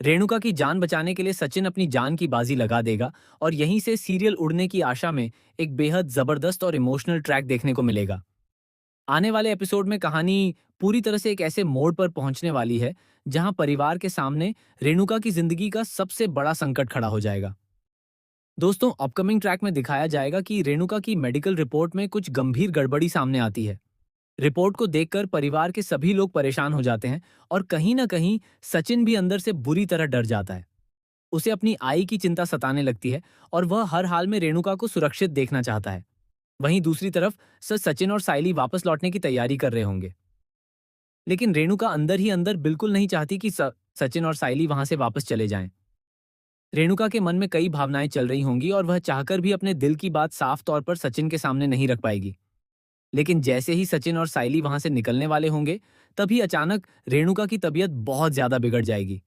रेणुका की जान बचाने के लिए सचिन अपनी जान की बाजी लगा देगा और यहीं से सीरियल उड़ने की आशा में एक बेहद जबरदस्त और इमोशनल ट्रैक देखने को मिलेगा। आने वाले एपिसोड में कहानी पूरी तरह से एक ऐसे मोड़ पर पहुंचने वाली है जहां परिवार के सामने रेणुका की जिंदगी का सबसे बड़ा संकट खड़ा हो जाएगा। दोस्तों, अपकमिंग ट्रैक में दिखाया जाएगा कि रेणुका की मेडिकल रिपोर्ट में कुछ गंभीर गड़बड़ी सामने आती है। रिपोर्ट को देखकर परिवार के सभी लोग परेशान हो जाते हैं और कहीं ना कहीं सचिन भी अंदर से बुरी तरह डर जाता है। उसे अपनी आई की चिंता सताने लगती है और वह हर हाल में रेणुका को सुरक्षित देखना चाहता है। वहीं दूसरी तरफ सचिन और साइली वापस लौटने की तैयारी कर रहे होंगे। लेकिन रेणुका अंदर ही अंदर बिल्कुल नहीं चाहती कि सचिन और साइली वहां से वापस चले जाएं। रेणुका के मन में कई भावनाएं चल रही होंगी और वह चाहकर भी अपने दिल की बात साफ तौर पर सचिन के सामने नहीं रख पाएगी। लेकिन जैसे ही सचिन और साइली वहां से निकलने वाले होंगे, तभी अचानक रेणुका की तबीयत बहुत ज्यादा बिगड़ जाएगी।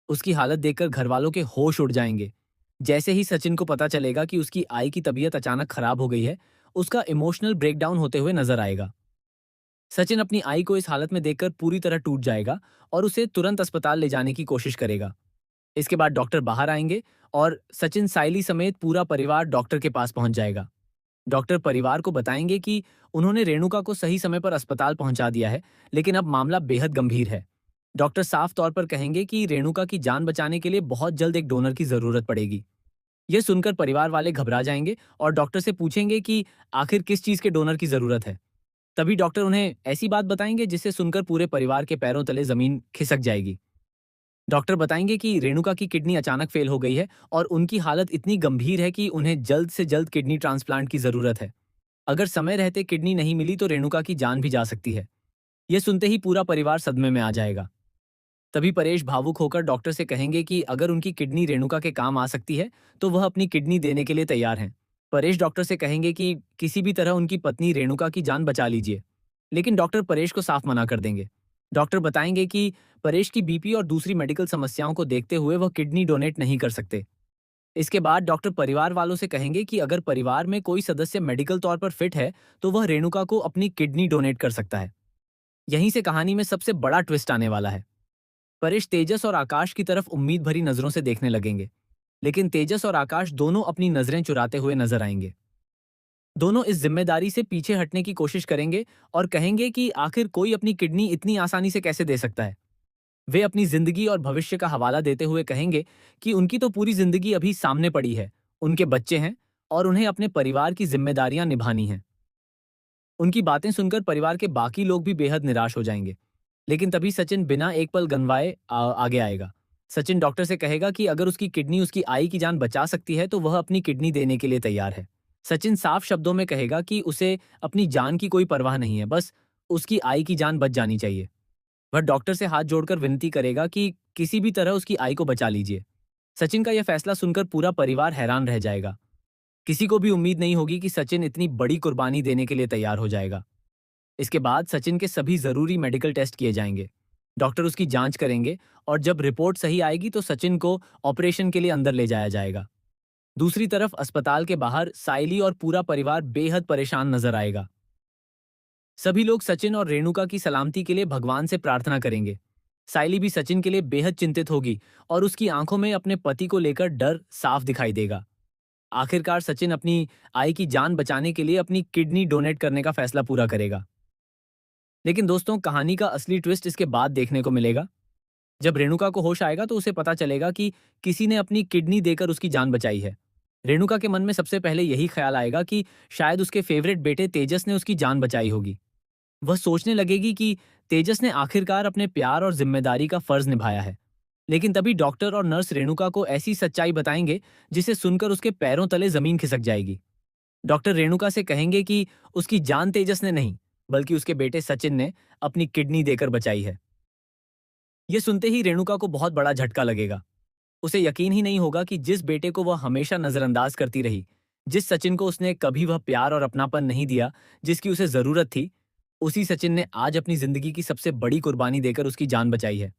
उसकी हालत देखकर घरवालों के होश उड़ जाएंगे। जैसे ही सचिन को पता चलेगा कि उसकी आई की तबीयत अचानक खराब हो गई है, उसका इमोशनल ब्रेकडाउन होते हुए नजर आएगा। सचिन अपनी आई को इस हालत में देखकर पूरी तरह टूट जाएगा और उसे तुरंत अस्पताल ले जाने की कोशिश करेगा। इसके बाद डॉक्टर बाहर आएंगे और सचिन, साइली समेत पूरा परिवार डॉक्टर के पास पहुंच जाएगा। डॉक्टर परिवार को बताएंगे कि उन्होंने रेणुका को सही समय पर अस्पताल पहुंचा दिया है, लेकिन अब मामला बेहद गंभीर है। डॉक्टर साफ तौर पर कहेंगे कि रेणुका की जान बचाने के लिए बहुत जल्द एक डोनर की जरूरत पड़ेगी। यह सुनकर परिवार वाले घबरा जाएंगे और डॉक्टर से पूछेंगे कि आखिर किस चीज के डोनर की जरूरत है। तभी डॉक्टर उन्हें ऐसी बात बताएंगे जिसे सुनकर पूरे परिवार के पैरों तले जमीन खिसक जाएगी। डॉक्टर बताएंगे कि रेणुका की किडनी अचानक फेल हो गई है और उनकी हालत इतनी गंभीर है कि उन्हें जल्द से जल्द किडनी ट्रांसप्लांट की जरूरत है। अगर समय रहते किडनी नहीं मिली तो रेणुका की जान भी जा सकती है। यह सुनते ही पूरा परिवार सदमे में आ जाएगा। तभी परेश भावुक होकर डॉक्टर से कहेंगे कि अगर उनकी किडनी रेणुका के काम आ सकती है तो वह अपनी किडनी देने के लिए तैयार हैं। परेश डॉक्टर से कहेंगे कि किसी भी तरह उनकी पत्नी रेणुका की जान बचा लीजिए। लेकिन डॉक्टर परेश को साफ मना कर देंगे। डॉक्टर बताएंगे कि परेश की बीपी और दूसरी मेडिकल समस्याओं को देखते हुए वह किडनी डोनेट नहीं कर सकते। इसके बाद डॉक्टर परिवार वालों से कहेंगे कि अगर परिवार में कोई सदस्य मेडिकल तौर पर फिट है तो वह रेणुका को अपनी किडनी डोनेट कर सकता है। यहीं से कहानी में सबसे बड़ा ट्विस्ट आने वाला है। परेश तेजस और आकाश की तरफ उम्मीद भरी नजरों से देखने लगेंगे, लेकिन तेजस और आकाश दोनों अपनी नजरें चुराते हुए नजर आएंगे। दोनों इस जिम्मेदारी से पीछे हटने की कोशिश करेंगे और कहेंगे कि आखिर कोई अपनी किडनी इतनी आसानी से कैसे दे सकता है। वे अपनी जिंदगी और भविष्य का हवाला देते हुए कहेंगे कि उनकी तो पूरी जिंदगी अभी सामने पड़ी है, उनके बच्चे हैं और उन्हें अपने परिवार की जिम्मेदारियां निभानी हैं। उनकी बातें सुनकर परिवार के बाकी लोग भी बेहद निराश हो जाएंगे। लेकिन तभी सचिन बिना एक पल गंवाए आगे आएगा। सचिन डॉक्टर से कहेगा कि अगर उसकी किडनी उसकी आई की जान बचा सकती है तो वह अपनी किडनी देने के लिए तैयार है। सचिन साफ शब्दों में कहेगा कि उसे अपनी जान की कोई परवाह नहीं है, बस उसकी आई की जान बच जानी चाहिए। वह डॉक्टर से हाथ जोड़कर विनती करेगा कि किसी भी तरह उसकी आई को बचा लीजिए। सचिन का यह फैसला सुनकर पूरा परिवार हैरान रह जाएगा। किसी को भी उम्मीद नहीं होगी कि सचिन इतनी बड़ी कुर्बानी देने के लिए तैयार हो जाएगा। इसके बाद सचिन के सभी जरूरी मेडिकल टेस्ट किए जाएंगे। डॉक्टर उसकी जांच करेंगे और जब रिपोर्ट सही आएगी तो सचिन को ऑपरेशन के लिए अंदर ले जाया जाएगा। दूसरी तरफ अस्पताल के बाहर साइली और पूरा परिवार बेहद परेशान नजर आएगा। सभी लोग सचिन और रेणुका की सलामती के लिए भगवान से प्रार्थना करेंगे। साइली भी सचिन के लिए बेहद चिंतित होगी और उसकी आंखों में अपने पति को लेकर डर साफ दिखाई देगा। आखिरकार सचिन अपनी आई की जान बचाने के लिए अपनी किडनी डोनेट करने का फैसला पूरा करेगा। लेकिन दोस्तों, कहानी का असली ट्विस्ट इसके बाद देखने को मिलेगा। जब रेणुका को होश आएगा तो उसे पता चलेगा कि किसी ने अपनी किडनी देकर उसकी जान बचाई है। रेणुका के मन में सबसे पहले यही ख्याल आएगा कि शायद उसके फेवरेट बेटे तेजस ने उसकी जान बचाई होगी। वह सोचने लगेगी कि तेजस ने आखिरकार अपने प्यार और जिम्मेदारी का फर्ज निभाया है। लेकिन तभी डॉक्टर और नर्स रेणुका को ऐसी सच्चाई बताएंगे जिसे सुनकर उसके पैरों तले जमीन खिसक जाएगी। डॉक्टर रेणुका से कहेंगे कि उसकी जान तेजस ने नहीं, बल्कि उसके बेटे सचिन ने अपनी किडनी देकर बचाई है। यह सुनते ही रेणुका को बहुत बड़ा झटका लगेगा। उसे यकीन ही नहीं होगा कि जिस बेटे को वह हमेशा नजरअंदाज करती रही, जिस सचिन को उसने कभी वह प्यार और अपनापन नहीं दिया जिसकी उसे जरूरत थी, उसी सचिन ने आज अपनी जिंदगी की सबसे बड़ी कुर्बानी देकर उसकी जान बचाई है।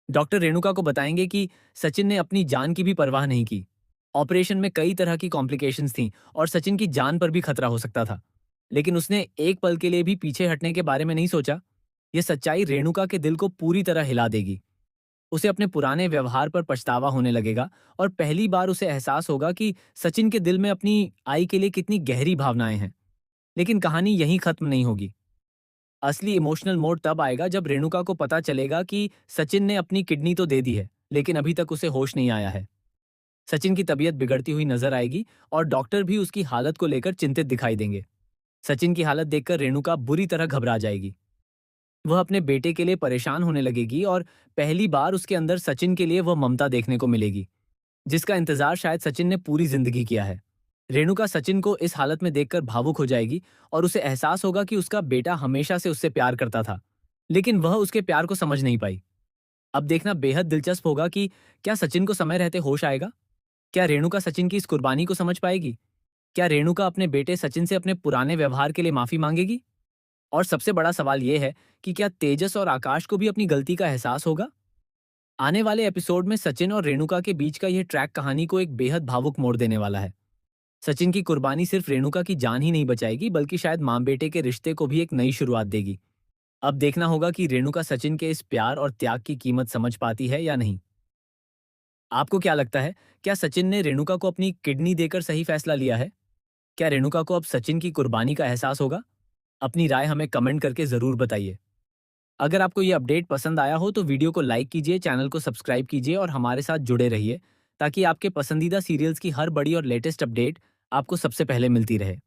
डॉक्टर रेणुका को बताएंगे कि सचिन ने अपनी जान की भी परवाह नहीं की। ऑपरेशन में कई तरह की कॉम्प्लिकेशंस थीं और सचिन की जान पर भी खतरा हो सकता था, लेकिन उसने एक पल के लिए भी पीछे हटने के बारे में नहीं सोचा। यह सच्चाई रेणुका के दिल को पूरी तरह हिला देगी। उसे अपने पुराने व्यवहार पर पछतावा होने लगेगा और पहली बार उसे एहसास होगा कि सचिन के दिल में अपनी आई के लिए कितनी गहरी भावनाएं हैं। लेकिन कहानी यहीं खत्म नहीं होगी। असली इमोशनल मोड तब आएगा जब रेणुका को पता चलेगा कि सचिन ने अपनी किडनी तो दे दी है, लेकिन अभी तक उसे होश नहीं आया है। सचिन की तबीयत बिगड़ती हुई नजर आएगी और डॉक्टर भी उसकी हालत को लेकर चिंतित दिखाई देंगे। सचिन की हालत देखकर रेणुका बुरी तरह घबरा जाएगी। वह अपने बेटे के लिए परेशान होने लगेगी और पहली बार उसके अंदर सचिन के लिए वह ममता देखने को मिलेगी, जिसका इंतजार शायद सचिन ने पूरी जिंदगी किया है। रेणुका सचिन को इस हालत में देखकर भावुक हो जाएगी और उसे एहसास होगा कि उसका बेटा हमेशा से उससे प्यार करता था, लेकिन वह उसके प्यार को समझ नहीं पाई। अब देखना बेहद दिलचस्प होगा कि क्या सचिन को समय रहते होश आएगा? क्या रेणुका सचिन की इस कुर्बानी को समझ पाएगी? क्या रेणुका अपने बेटे सचिन से अपने पुराने व्यवहार के लिए माफी मांगेगी? और सबसे बड़ा सवाल यह है कि क्या तेजस और आकाश को भी अपनी गलती का एहसास होगा? आने वाले एपिसोड में सचिन और रेणुका के बीच का यह ट्रैक कहानी को एक बेहद भावुक मोड़ देने वाला है। सचिन की कुर्बानी सिर्फ रेणुका की जान ही नहीं बचाएगी, बल्कि शायद मां बेटे के रिश्ते को भी एक नई शुरुआत देगी। अब देखना होगा कि रेणुका सचिन के इस प्यार और त्याग की कीमत समझ पाती है या नहीं। आपको क्या लगता है, क्या सचिन ने रेणुका को अपनी किडनी देकर सही फैसला लिया है? क्या रेणुका को अब सचिन की कुर्बानी का एहसास होगा? अपनी राय हमें कमेंट करके जरूर बताइए। अगर आपको ये अपडेट पसंद आया हो तो वीडियो को लाइक कीजिए, चैनल को सब्सक्राइब कीजिए और हमारे साथ जुड़े रहिए, ताकि आपके पसंदीदा सीरियल्स की हर बड़ी और लेटेस्ट अपडेट आपको सबसे पहले मिलती रहे।